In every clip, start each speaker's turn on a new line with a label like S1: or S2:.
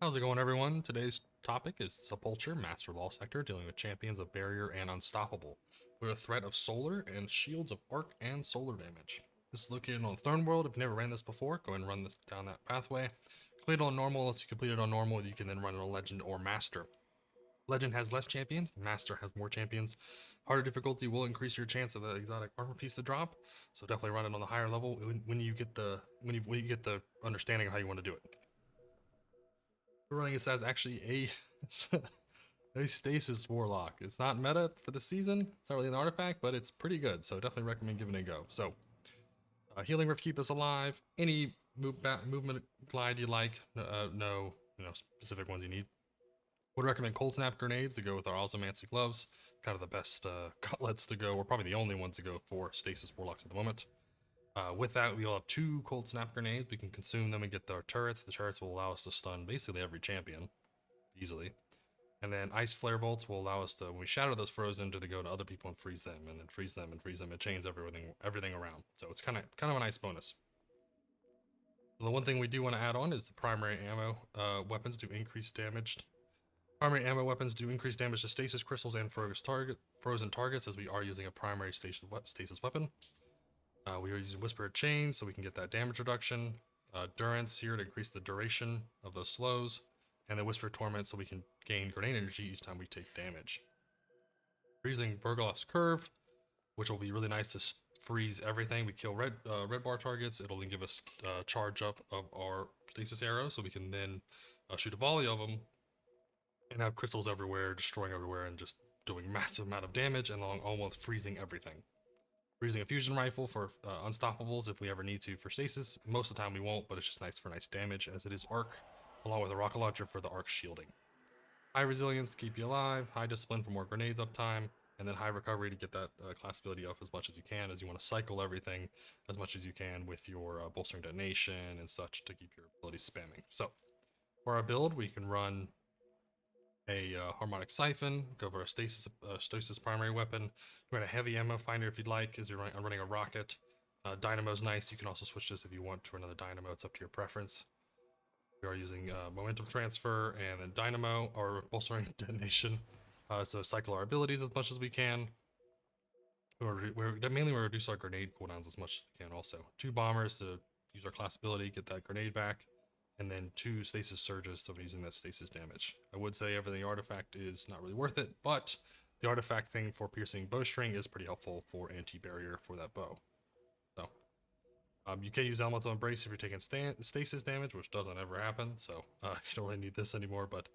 S1: How's it going, everyone? Today's topic is Sepulcher, Master of all sector, dealing with champions of Barrier and Unstoppable, with a threat of Solar and shields of Arc and Solar damage. This is located on Thorn World. If you've never ran this before, go ahead and run this down that pathway. Complete it on normal. Once you complete it on normal, you can then run it on Legend or Master. Legend has less champions, Master has more champions. Harder difficulty will increase your chance of the exotic armor piece to drop, so definitely run it on the higher level when you get the understanding of how you want to do it. We're running this as actually a Stasis Warlock. It's not meta for the season. It's not really an artifact, but it's pretty good. So definitely recommend giving it a go. So healing rift keep us alive. Any movement glide you like. No, specific ones you need. Would recommend cold snap grenades to go with our Osiomancy gloves. Kind of the best gauntlets to go, or probably the only ones to go for Stasis Warlocks at the moment. With that, we'll have 2 cold snap grenades. We can consume them and get our turrets. The turrets will allow us to stun basically every champion easily. And then ice flare bolts will allow us to, when we shatter those frozen, to go to other people and freeze them, and then freeze them and freeze them. It chains everything around. So it's kind of a nice bonus. The one thing we do want to add on is the primary ammo weapons do increase damage. Primary ammo weapons do increase damage to stasis crystals and frozen targets, as we are using a primary stasis weapon. We are using Whispered Chains so we can get that damage reduction. Durance here to increase the duration of those slows. And then Whispered Torment so we can gain grenade energy each time we take damage. We're using Verglas Curve, which will be really nice to freeze everything. We kill red bar targets. It'll then give us charge up of our stasis arrows so we can then shoot a volley of them and have crystals everywhere, destroying everywhere, and just doing massive amount of damage and almost freezing everything. We're using a fusion rifle for unstoppables if we ever need to for stasis. Most of the time we won't, but it's just nice for nice damage as it is arc, along with a rocket launcher for the arc shielding. High resilience to keep you alive, high discipline for more grenades uptime, and then high recovery to get that class ability up as much as you can, as you want to cycle everything as much as you can with your bolstering detonation and such to keep your abilities spamming. So for our build, we can run a harmonic siphon, go for a stasis primary weapon. You run a heavy ammo finder if you'd like, as you're running a rocket. Dynamo's nice. You can also switch this if you want to another dynamo. It's up to your preference. We are using momentum transfer and then dynamo or bolstering detonation. So cycle our abilities as much as we can. Mainly we reduce our grenade cooldowns as much as we can. Also, 2 bombers to use our class ability, get that grenade back. And then 2 stasis surges, so using that stasis damage. I would say everything artifact is not really worth it, but the artifact thing for piercing bowstring is pretty helpful for anti-barrier for that bow. So you can use Elemental Embrace if you're taking stasis damage, which doesn't ever happen, so you don't really need this anymore. But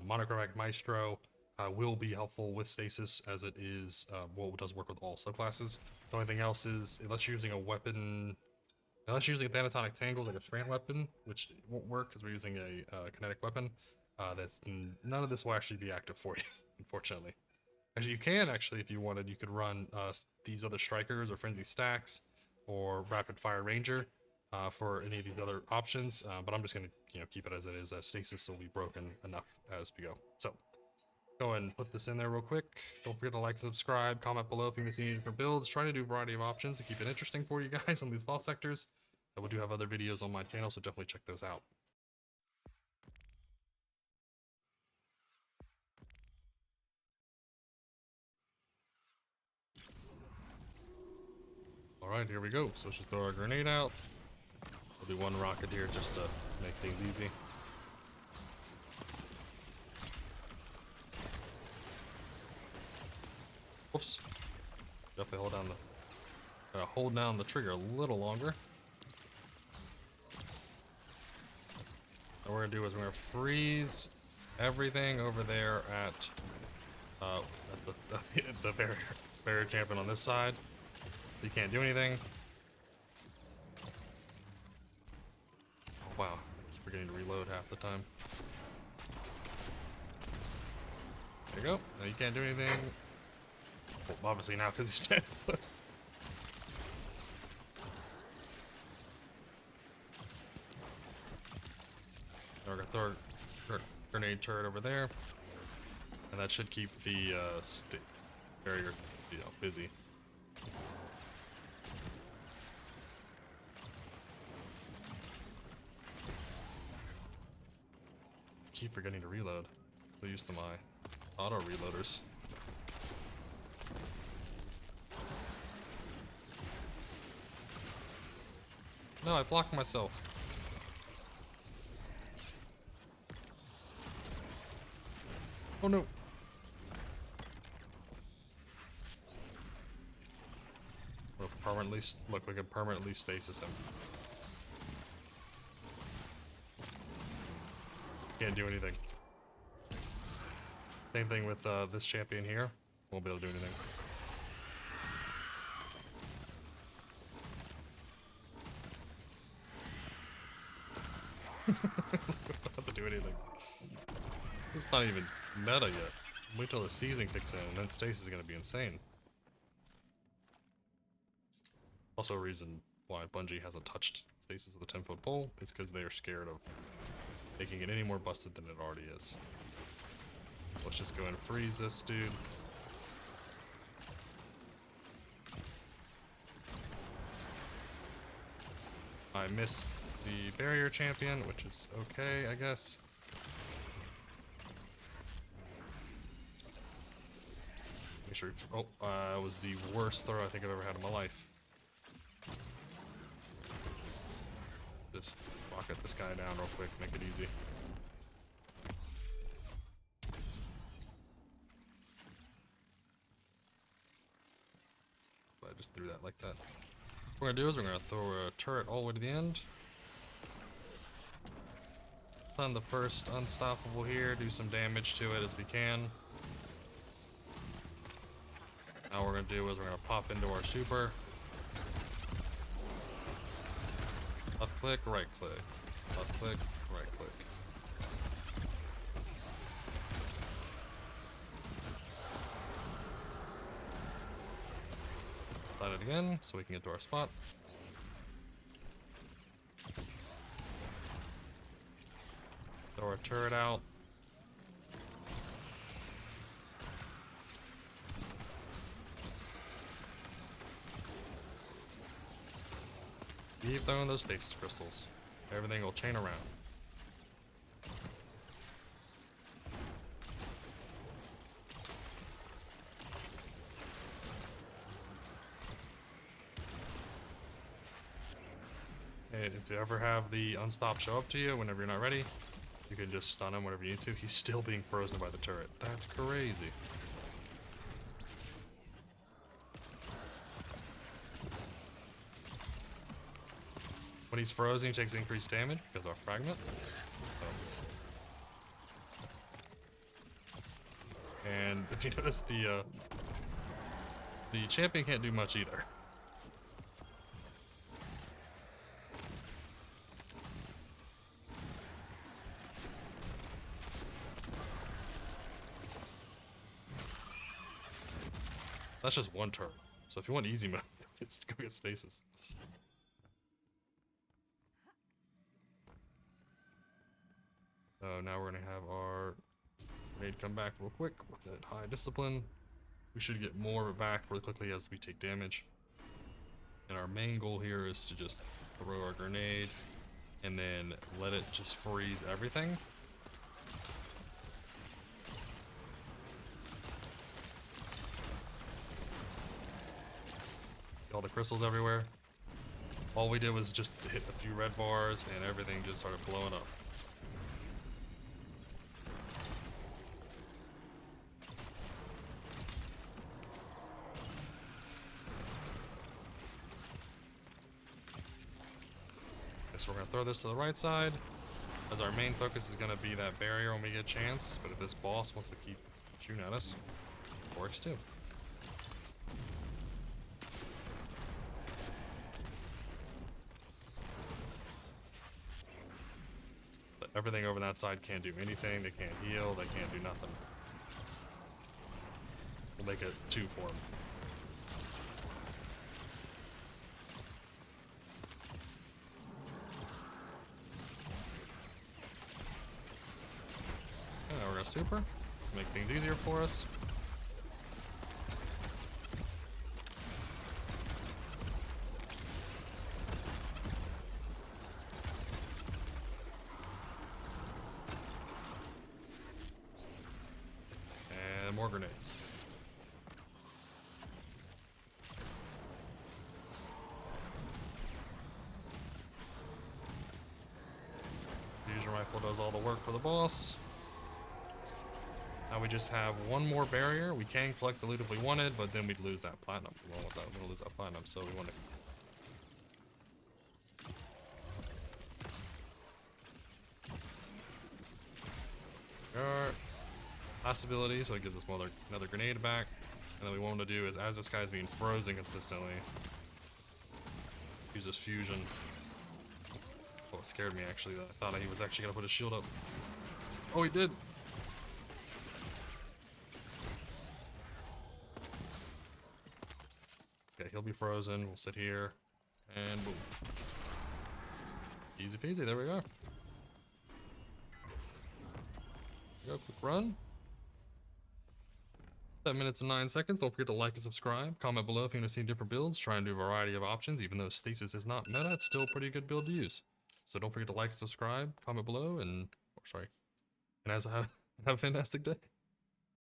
S1: Monochromatic Maestro will be helpful with stasis, as it is what does work with all subclasses. The only thing else is, unless you're using a weapon. Unless you're using a Thanatonic Tangle like a strand weapon, which won't work because we're using a kinetic weapon, none of this will actually be active for you, unfortunately. Actually, you can actually, if you wanted, you could run these other strikers or frenzy stacks or rapid fire ranger for any of these other options. But I'm just gonna keep it as it is. As stasis will be broken enough as we go. So go ahead and put this in there real quick. Don't forget to like, subscribe, comment below if you miss any different builds. Trying to do a variety of options to keep it interesting for you guys on these lost sectors. We do have other videos on my channel, so definitely check those out. Alright, here we go. So let's just throw our grenade out. We'll do 1 rocket here just to make things easy. Whoops. Definitely hold down the trigger a little longer. What we're gonna do is we're gonna freeze everything over there at the barrier champion on this side. So you can't do anything. Oh, wow, I keep forgetting to reload half the time. There you go. Now you can't do anything. Well, obviously now because he's dead. We're gonna throw our grenade turret over there, and that should keep the barrier busy. keep forgetting to reload. So used to my auto reloaders. No, I blocked myself. Oh no. We'll permanently, look, we can permanently stasis him. Can't do anything. Same thing with this champion here. Won't be able to do anything. Don't have to do anything. It's not even meta yet. Wait till the season kicks in, and then Stasis is gonna be insane. Also, a reason why Bungie hasn't touched Stasis with a 10-foot pole is because they are scared of making it any more busted than it already is. Let's just go and freeze this dude. I missed the barrier champion, which is okay, I guess. Make sure. Oh, was the worst throw I think I've ever had in my life. Just rocket this guy down real quick, make it easy. But I just threw that like that. What we're gonna do is we're gonna throw a turret all the way to the end. Stun the first unstoppable here, do some damage to it as we can. Now what we're gonna do is we're gonna pop into our super. Left click, right click. Left click, right click. Slide it again so we can get to our spot. Throw our turret out. Keep throwing those stasis crystals. Everything will chain around. And if you ever have the unstop show up to you whenever you're not ready, you can just stun him whenever you need to. He's still being frozen by the turret. That's crazy. When he's frozen, he takes increased damage because of our fragment. And if you notice, the champion can't do much either. That's just one turn. So if you want easy mode, it's go get Stasis. So now we're gonna have our grenade come back real quick with that high discipline. We should get more of it back really quickly as we take damage. And our main goal here is to just throw our grenade and then let it just freeze everything. All the crystals everywhere. All we did was just hit a few red bars and everything just started blowing up. Okay, so we're gonna throw this to the right side, as our main focus is gonna be that barrier when we get a chance, but if this boss wants to keep shooting at us, it works too. Everything over that side can't do anything, they can't heal, they can't do nothing. We'll make it 2 for them. Okay, now we're gonna super. Let's make things easier for us. grenades. Fusion rifle does all the work for the boss. Now we just have one more barrier. We can collect the loot if we wanted, but then we'd lose that platinum. We don't want that. We're gonna lose that platinum, so we want to. Last ability, so it gives us another grenade back. And then what we want to do is, as this guy's being frozen consistently, use this fusion. Oh, it scared me actually. I thought he was actually gonna put his shield up. Oh, he did. Okay, he'll be frozen. We'll sit here, and boom. Easy peasy. There we go. Quick run. 10 minutes and 9 seconds. Don't forget to like and subscribe. Comment below if you want to see different builds. Try and do a variety of options. Even though Stasis is not meta, it's still a pretty good build to use. So don't forget to like and subscribe. Comment below, and have a fantastic day.